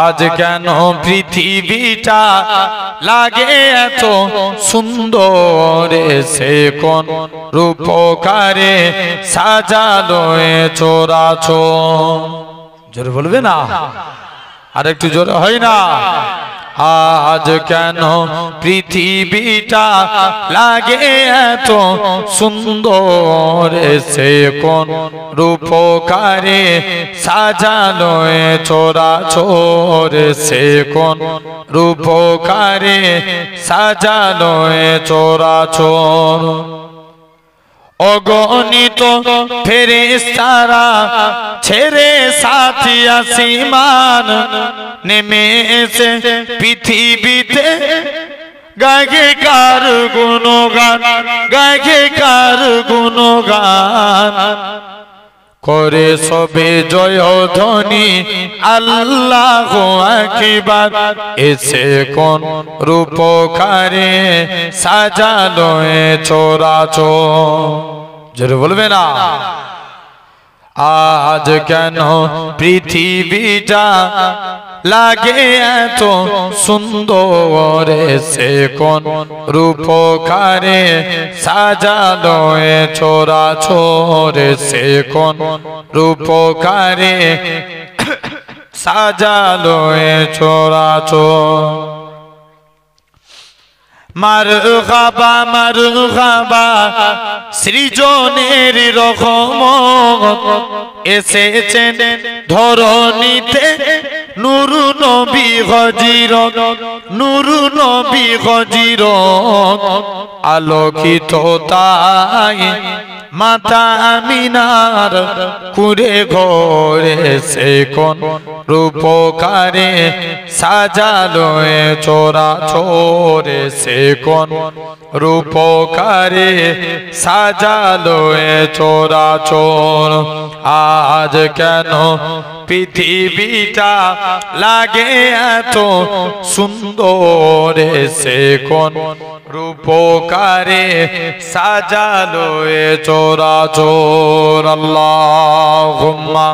আজ কেন পৃথিবীটা লাগে এত সুন্দর সে কোন রূপকারে সাজালো এ চরাচর জোরে বলবে না আর একটু জোরে হয় না আজ কেন পৃথিবীটা লাগে এত সুন্দর সে কোন রূপকারে সাজালো এ চরাচর সে কোন রূপকারে সাজালো এ চরাচর অগণিত ফেরেশতারা ছেড়ে সাথী আসমান নেমে এসে পৃথিবীতে গায়ে কার গুণগান গায়ে কার গুণগান করে সবে জয় ধ্বনি আল্লাহু আকবার এসে কোন রূপকারে সাজালো এ চরাচর জোরে বলবে না আজ কেন পৃথিবীটা লাগে এত সুন্দর সে কোন রূপকারে সাজালো এ চরাচর সে কোন রূপকারে সাজালো এ চরাচর মারহাবা সৃজনের রহমত এসেছেন ধরণীতে নূর নবী হযরত নূর নবী হযরত আলোকিত তাই মাতা আমিনার কুরে ঘরে সে কোন রূপকারে সাজালো এ চরাচর সে কোন রূপকারে সাজালো এ চরাচর আজ কেন পৃথিবীটা লাগে এত সুন্দর সে কোন রূপকারে সাজালো এ চরাচর আল্লাহুম্মা